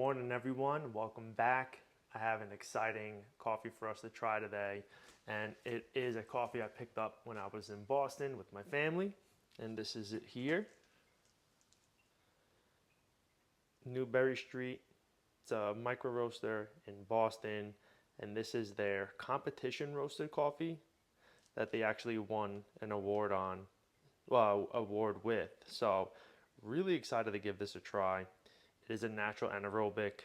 morning, everyone. Welcome back. I have an exciting coffee for us to try today, and it is a coffee I picked up when I was in Boston with my family, and this is it here. Newbery Street. It's a micro roaster in Boston, and this is their competition roasted coffee that they actually won an award on, award with. So really excited to give this a try. It is a natural anaerobic,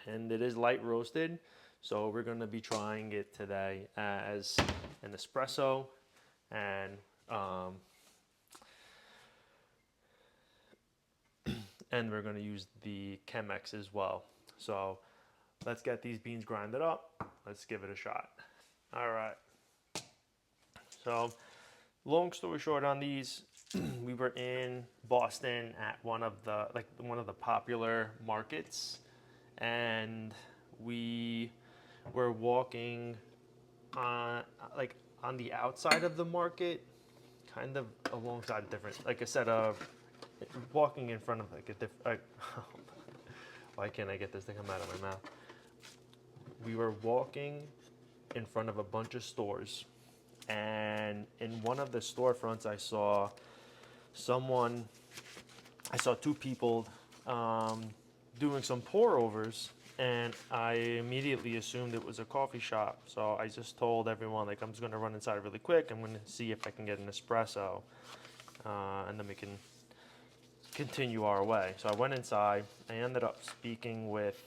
and it is light roasted. So we're going to be trying it today as an espresso, and we're going to use the Chemex as well. So let's get these beans grinded up. Let's give it a shot. All right. So long story short on these, we were in Boston at one of the popular markets, and we were walking on the outside of the market, kind of alongside different, like I said, walking in front of like a different. Why can't I get this to come out of my mouth? We were walking in front of a bunch of stores, and in one of the storefronts I saw two people doing some pour overs, and I immediately assumed it was a coffee shop. So I just told everyone, like, I'm just gonna run inside really quick. I'm gonna see if I can get an espresso, and then we can continue our way. So I went inside. I ended up speaking with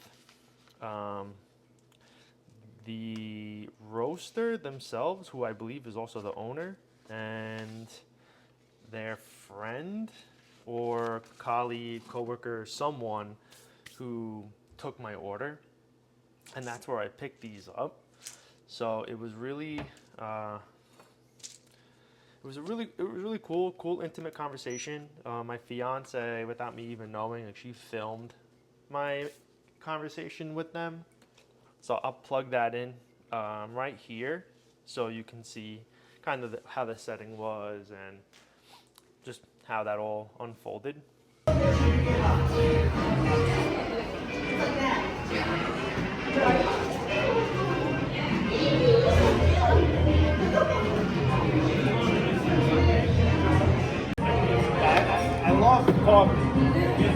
the roaster themselves, who I believe is also the owner, and their friend or colleague, coworker, someone who took my order, and that's where I picked these up. So it was really cool intimate conversation. My fiance, without me even knowing, like, she filmed my conversation with them. So I'll plug that in right here, so you can see kind of how the setting was and just how that all unfolded. I love coffee.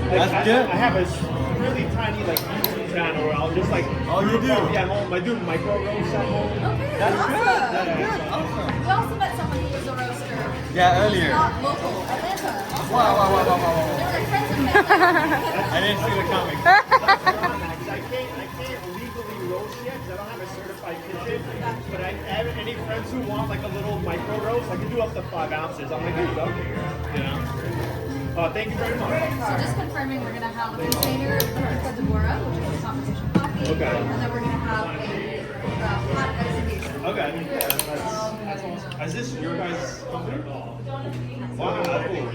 That's good. I have a really tiny YouTube channel where I'll just you do? Coffee at home. I do micro roasts at home. Okay, That's awesome. good. Awesome. We also met someone who was a roaster. Yeah, earlier. Not local, Atlanta. Also. Wow. They were like friends of mine. I didn't see the comic. I can't legally roast yet because I don't have a certified kitchen. But I have any friends who want like a little micro roast, I can do up to 5 ounces. I'm like, here you go. You know. Thank you very much. So just confirming, we're gonna have a container of Finca Deborah, which is a competition coffee. Okay. And then we're gonna have a hot exhibition. Okay. Yeah, that's awesome. Is this your guys' company? Wow. Cool.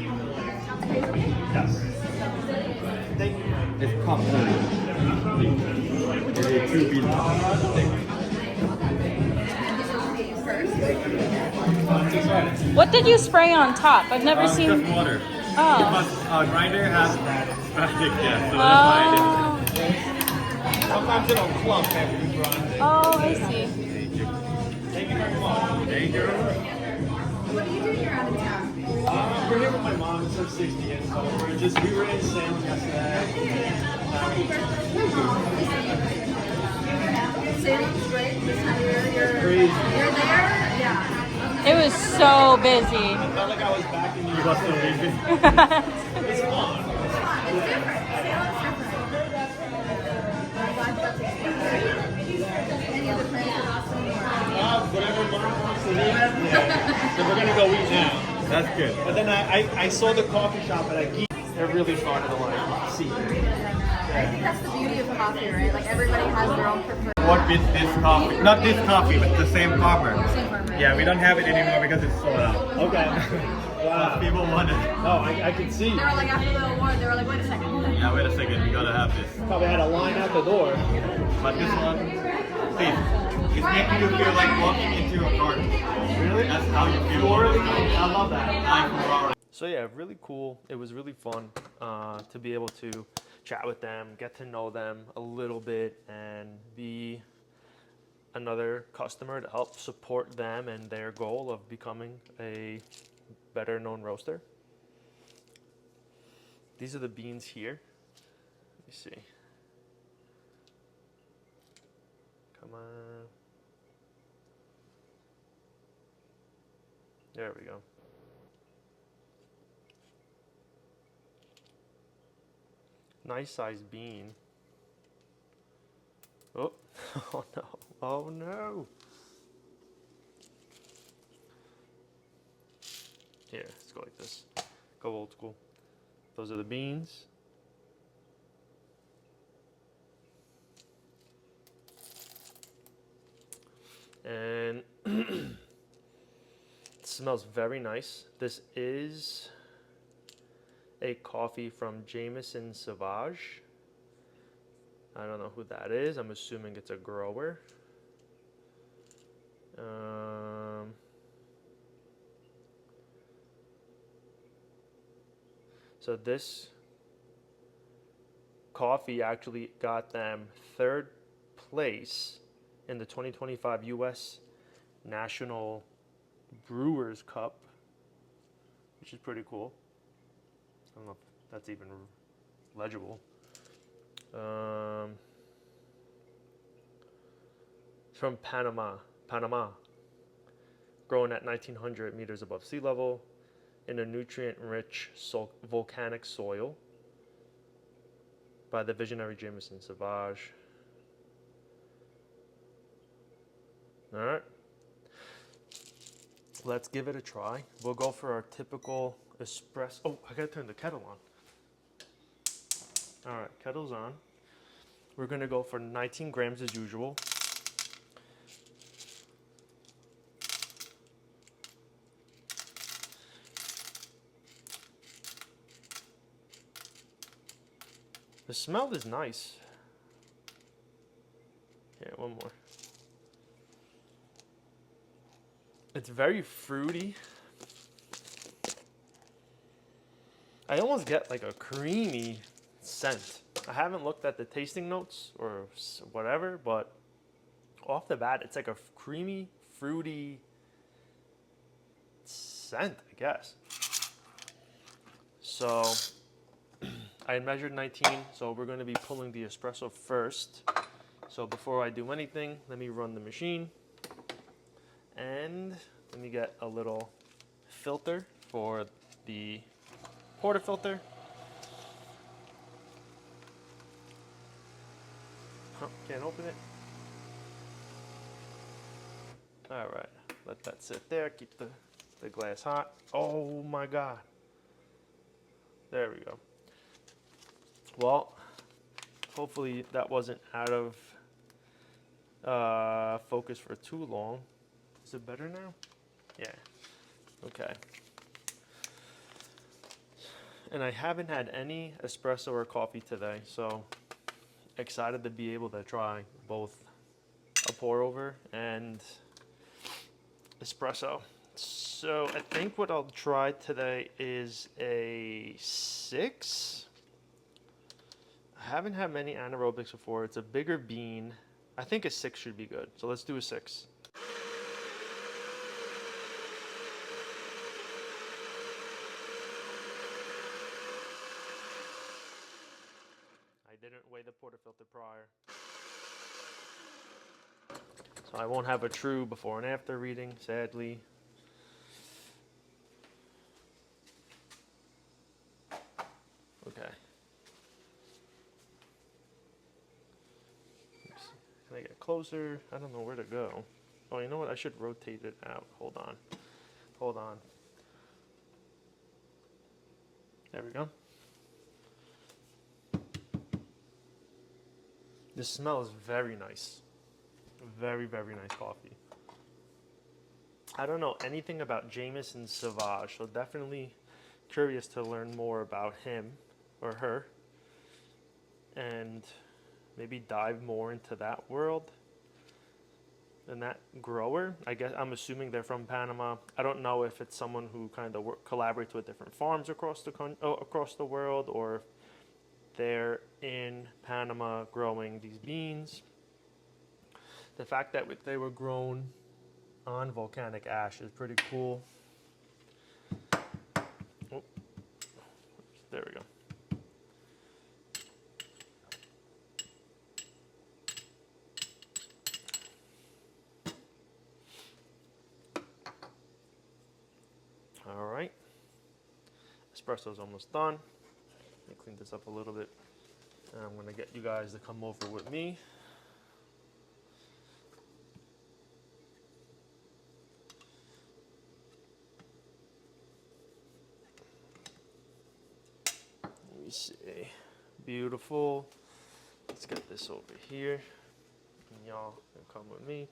Yes. Thank you. It's complicated. It is 2 beans. What did you spray on top? I've never seen. Just water. Oh. Because our grinder has plastic, yeah, so that's why I didn't. Sometimes it'll clump after you grind. Oh, I see. Thank you. Thank you very much. Thank you. What do you do here out of town? We're here with my mom. It's her 60th, so we were in San yesterday. City's great. This time you're Crazy. there? Yeah. It was so busy. I felt like I was back in New York. So busy. It's fun. It's different. It's different. I'm glad you got to experience it. Any other plans for Boston? Whatever mom wants to eat. Yeah. So we're gonna go eat now. That's good. But then I saw the coffee shop at Geisha. They're really starting to like see. I think that's the beauty of coffee, right? Like everybody has their own preferred. What beats this coffee? Not this coffee, but the same farmer. Same farmer. Yeah, we don't have it anymore because it's sold out. Okay. Wow. People want it. Oh, I can see. They were like after the award, they were like, wait a second. Yeah, wait a second, we gotta have this. Probably had a line out the door. But this one, please, it's making you feel like walking into a garden. Really? That's how you feel. I love that. Like So yeah, really cool. It was really fun to be able to chat with them, get to know them a little bit, and be another customer to help support them and their goal of becoming a better known roaster. These are the beans here. Let me see. Come on. There we go. Nice sized bean. Oh, oh no, oh no. Here, let's go like this. Go old school. Those are the beans. And it smells very nice. This is a coffee from Jamison Sauvage. I don't know who that is. I'm assuming it's a grower. So this coffee actually got them 3rd place in the 2025 U.S. National Brewers Cup, which is pretty cool. I don't know if that's even legible. From Panama, grown at 1900 meters above sea level in a nutrient-rich volcanic soil by the visionary Jamison Sauvage. All right, let's give it a try. We'll go for our typical espresso. Oh, I gotta turn the kettle on. All right, kettle's on. We're gonna go for 19 grams as usual. The smell is nice. Yeah, one more. It's very fruity. I almost get like a creamy scent. I haven't looked at the tasting notes or whatever, but off the bat, it's like a creamy, fruity scent, I guess. So I measured 19, so we're going to be pulling the espresso first. So before I do anything, let me run the machine. And let me get a little filter for the portafilter. Oh, can't open it. All right, let that sit there. Keep the glass hot. Oh my God. There we go. Well, hopefully that wasn't out of focus for too long. Is it better now? Yeah. Okay. And I haven't had any espresso or coffee today, so excited to be able to try both a pour over and espresso. So I think what I'll try today is a 6. I haven't had many anaerobics before. It's a bigger bean. I think a 6 should be good. So let's do a 6. I didn't weigh the portafilter prior, so I won't have a true before and after reading, sadly. Okay. Can I get closer? I don't know where to go. Oh, you know what? I should rotate it out. Hold on. Hold on. There we go. The smell is very nice. Very, very nice coffee. I don't know anything about Jamison Sauvage, so definitely curious to learn more about him or her and maybe dive more into that world and that grower. I guess I'm assuming they're from Panama. I don't know if it's someone who kind of collaborates with different farms across the world, or if they're in Panama growing these beans. The fact that they were grown on volcanic ash is pretty cool. Oh, there we go. All right, espresso's almost done. Let me clean this up a little bit. And I'm gonna get you guys to come over with me. Let me see, beautiful. Let's get this over here. And y'all can come with me.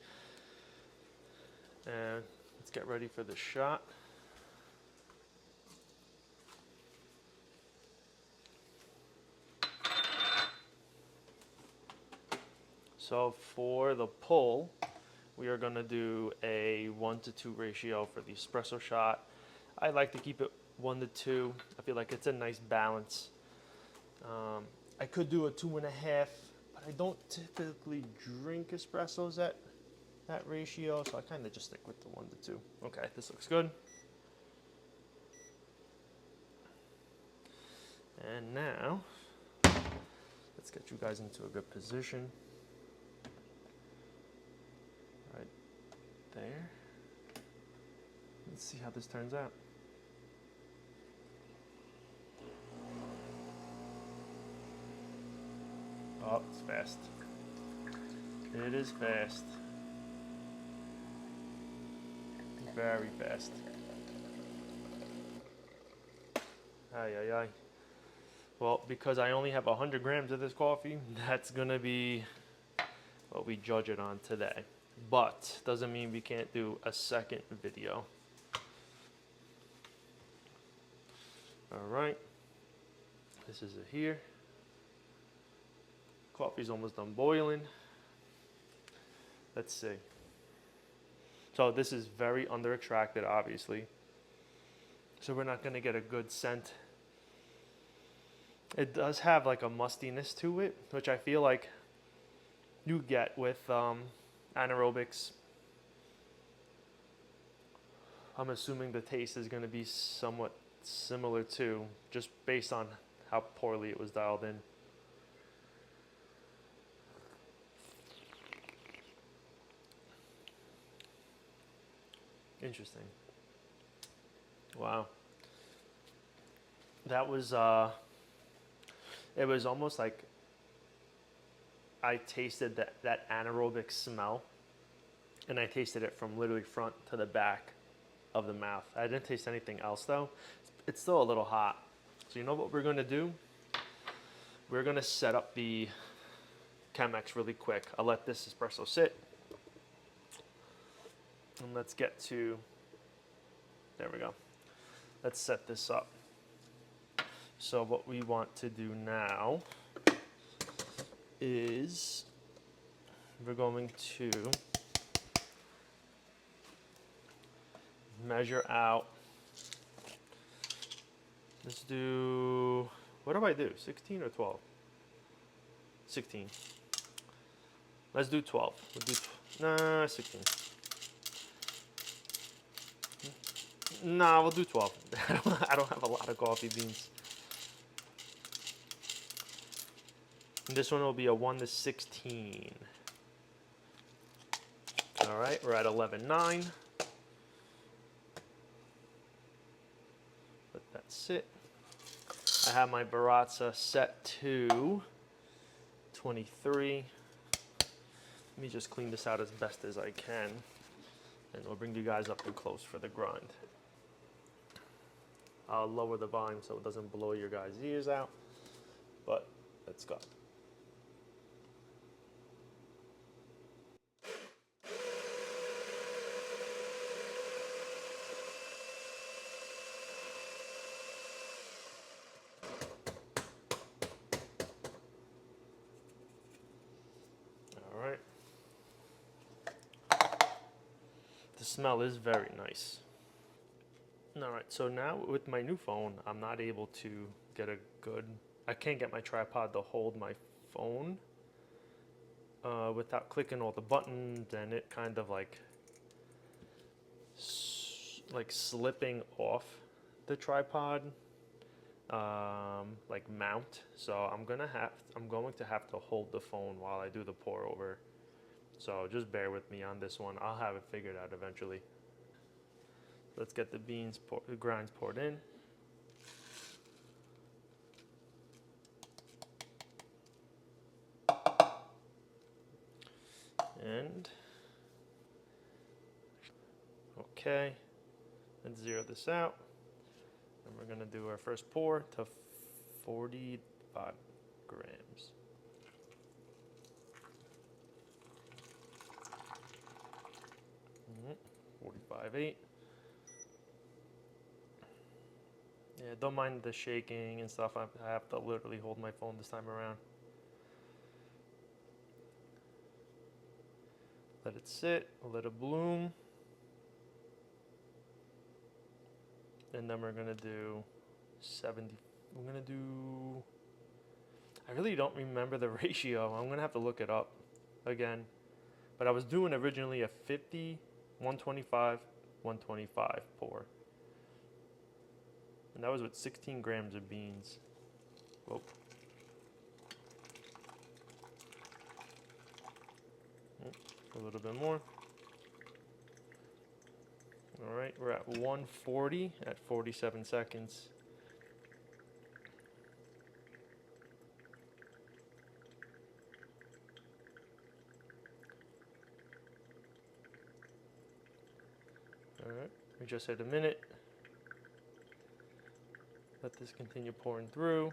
And let's get ready for the shot. So for the pull, we are gonna do a 1-to-2 ratio for the espresso shot. I like to keep it 1-to-2. I feel like it's a nice balance. I could do a 2.5, but I don't typically drink espressos at that ratio, so I kind of just stick with the 1-to-2. Okay, this looks good. And now, let's get you guys into a good position. Right there. Let's see how this turns out. Oh, it's fast. It is fast. Very fast. Ay, ay, ay. Well, because I only have 100 grams of this coffee, that's gonna be what we judge it on today. But doesn't mean we can't do a second video. All right. This is it here. Coffee's almost done boiling. Let's see. So this is very under extracted, obviously. So we're not gonna get a good scent. It does have like a mustiness to it, which I feel like you get with anaerobics. I'm assuming the taste is gonna be somewhat similar too, just based on how poorly it was dialed in. Interesting. Wow. That was it was almost like I tasted that anaerobic smell, and I tasted it from literally front to the back of the mouth. I didn't taste anything else though. It's still a little hot. So you know what we're gonna do? We're gonna set up the Chemex really quick. I'll let this espresso sit. And let's get to, there we go. Let's set this up. So what we want to do now is we're going to measure out. Let's do, what do I do? 16 or 12? 16. Let's do 12. We'll do 16. Nah, we'll do 12. I don't have a lot of coffee beans. And this one will be a 1-to-16. All right, we're at 11.9. Let that sit. I have my Baratza set to 23. Let me just clean this out as best as I can, and we'll bring you guys up and close for the grind. I'll lower the volume so it doesn't blow your guys' ears out, but let's go. All right. The smell is very nice. All right, so now with my new phone, I'm not able to get a good I can't get my tripod to hold my phone without clicking all the buttons, and it kind of like slipping off the tripod like mount. So I'm going to have to hold the phone while I do the pour over. So just bear with me on this one. I'll have it figured out eventually. Let's get the grinds poured in. And okay, let's zero this out. And we're gonna do our first pour to 45 grams. Mm-hmm. 45.8. Yeah, don't mind the shaking and stuff. I have to literally hold my phone this time around. Let it sit, let it bloom. And then we're gonna do 70. I'm gonna do, I really don't remember the ratio. I'm gonna have to look it up again. But I was doing originally a 50, 125, 125 pour. And that was with 16 grams of beans. Whoa. A little bit more. All right, we're at 140 at 47 seconds. All right, we just hit a minute. Let this continue pouring through.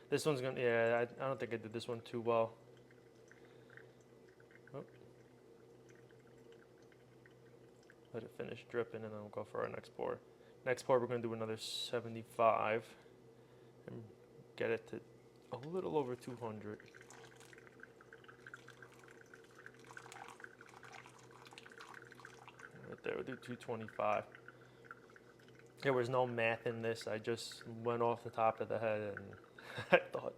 This one's gonna, yeah, I don't think I did this one too well. Oh. Let it finish dripping and then we'll go for our next pour. Next pour, we're gonna do another 75 and get it to a little over 200. Right there, we'll do 225. There was no math in this. I just went off the top of the head and I thought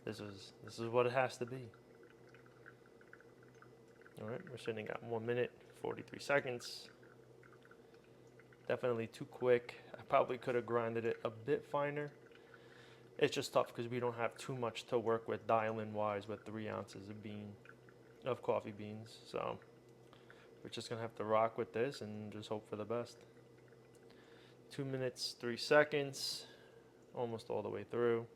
this is what it has to be. All right, we're sitting at 1 minute, 43 seconds. Definitely too quick. I probably could have grinded it a bit finer. It's just tough because we don't have too much to work with dial-in wise with 3 ounces of coffee beans. So we're just gonna have to rock with this and just hope for the best. 2 minutes, 3 seconds, almost all the way through.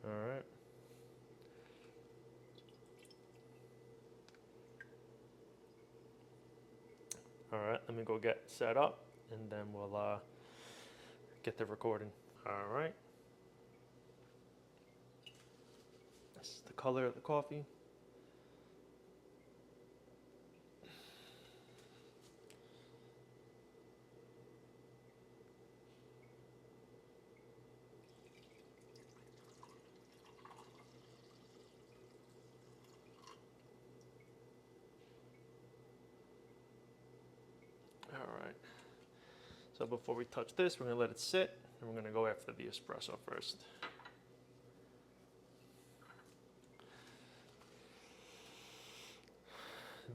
All right. All right, let me go get set up and then we'll get the recording. All right. This is the color of the coffee. All right. So before we touch this, we're gonna let it sit and we're gonna go after the espresso first.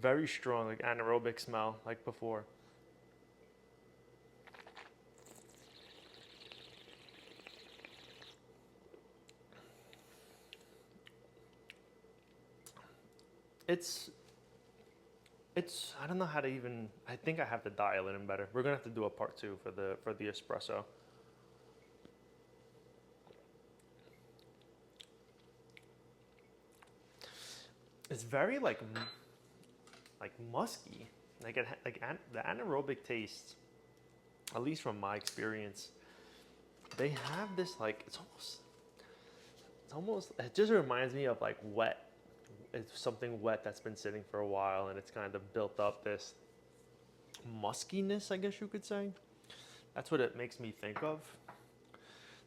Very strong, like anaerobic smell, like before. It's I don't know how to even, I think I have to dial it in better. We're gonna have to do a part 2 for the espresso. It's very like musky. Like the anaerobic taste, at least from my experience, they have this like it just reminds me of like wet. It's something wet that's been sitting for a while and it's kind of built up this muskiness, I guess you could say. That's what it makes me think of.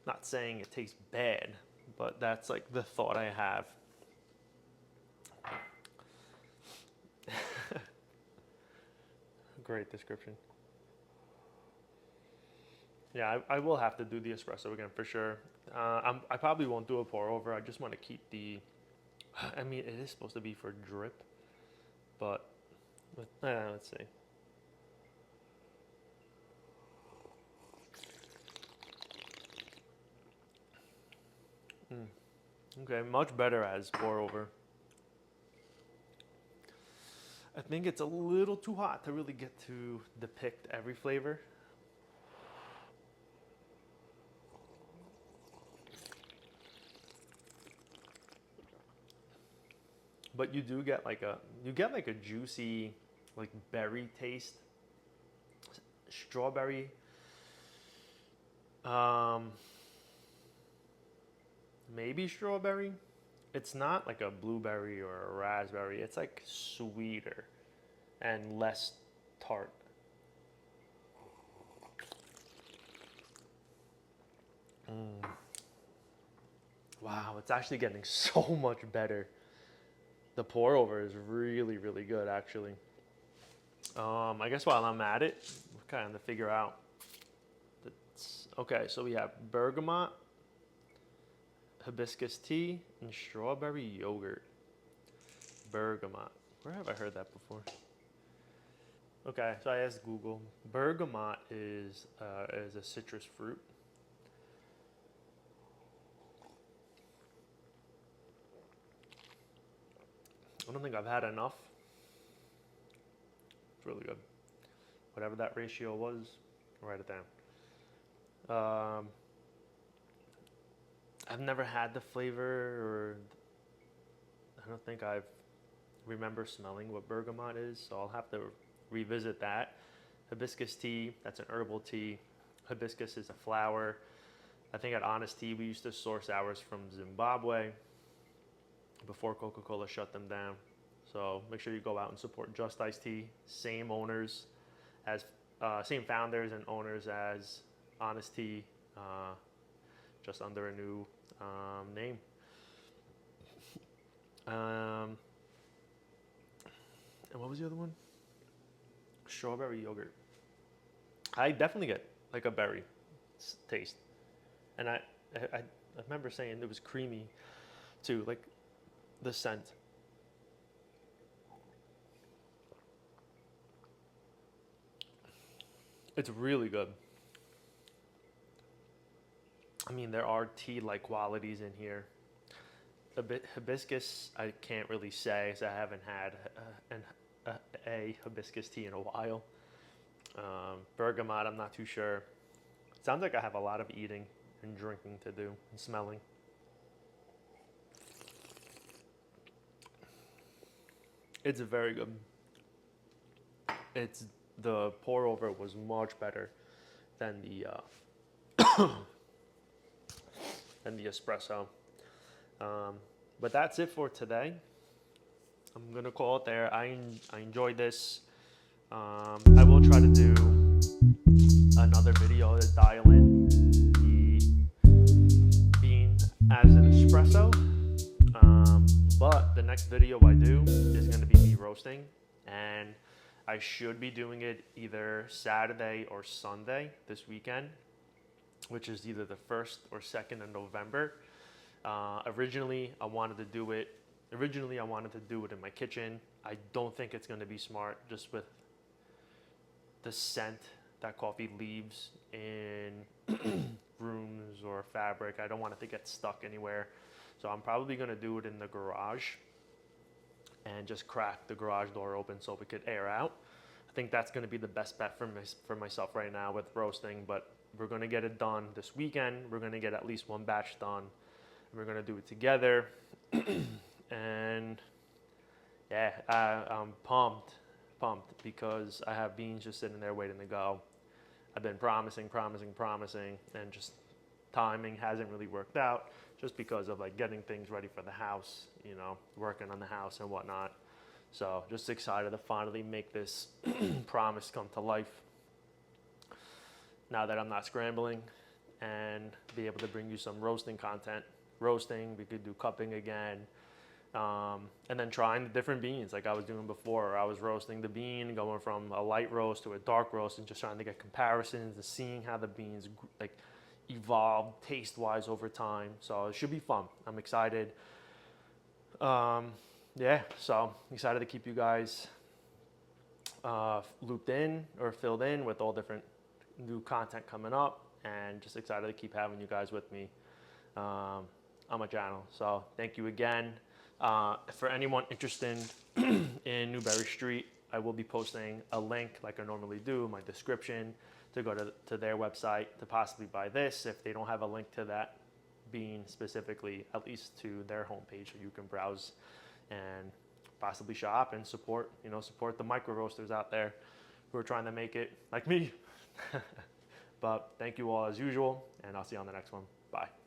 Not saying it tastes bad, but that's like the thought I have. Great description. Yeah, I will have to do the espresso again for sure. I probably won't do a pour over. I just want to keep the, I mean, it is supposed to be for drip, but let's see. Okay, much better as pour over. I think it's a little too hot to really get to depict every flavor. But you do get like a juicy, like berry taste, strawberry. Maybe strawberry. It's not like a blueberry or a raspberry. It's like sweeter and less tart. Wow, it's actually getting so much better. The pour over is really, really good actually. I guess while I'm at it, we're kind of figure out. Okay, so we have bergamot, hibiscus tea, and strawberry yogurt. Bergamot. Where have I heard that before? Okay, so I asked Google. Bergamot is a citrus fruit. I don't think I've had enough. It's really good. Whatever that ratio was, write it down. I've never had the flavor, or I don't think I remember smelling what bergamot is, so I'll have to revisit that. Hibiscus tea, that's an herbal tea. Hibiscus is a flower. I think at Honest Tea we used to source ours from Zimbabwe before Coca-Cola shut them down. So make sure you go out and support Just Iced Tea. Same owners as, same founders and owners as Honest Tea, just under a new name. And what was the other one? Strawberry yogurt. I definitely get like a berry taste, and I remember saying it was creamy too, like the scent. It's really good. I mean, there are tea-like qualities in here. A bit hibiscus, I can't really say, so I haven't had a hibiscus tea in a while. Bergamot, I'm not too sure. It sounds like I have a lot of eating and drinking to do and smelling. It's very good. The pour over was much better than the than the espresso. But that's it for today. I'm gonna call it there. I enjoyed this. I will try to do another video to dial in the bean as an espresso. But the next video I do is gonna be me roasting, and I should be doing it either Saturday or Sunday this weekend, which is either the 1st or 2nd of November. Originally I wanted to do it in my kitchen. I don't think it's going to be smart, just with the scent that coffee leaves in rooms or fabric. I don't want it to get stuck anywhere. So I'm probably going to do it in the garage and just crack the garage door open so we could air out. I think that's going to be the best bet for myself right now with roasting, but we're going to get it done this weekend. We're going to get at least one batch done. We're going to do it together. And yeah, I'm pumped because I have beans just sitting there waiting to go. I've been promising, and just timing hasn't really worked out, just because of like getting things ready for the house, you know, working on the house and whatnot. So just excited to finally make this promise come to life now that I'm not scrambling, and be able to bring you some roasting content roasting. We could do cupping again. And then trying the different beans like I was doing before. I was roasting the bean, going from a light roast to a dark roast, and just trying to get comparisons and seeing how the beans like evolve taste-wise over time. So it should be fun. I'm excited. Yeah, so excited to keep you guys looped in or filled in with all different new content coming up, and just excited to keep having you guys with me on my channel. So thank you again. For anyone interested in Newbery Street, I will be posting a link like I normally do in my description to go to their website to possibly buy this. If they don't have a link to that bean specifically, at least to their homepage, so you can browse and possibly shop and support the micro roasters out there who are trying to make it like me. But thank you all as usual, and I'll see you on the next one. Bye.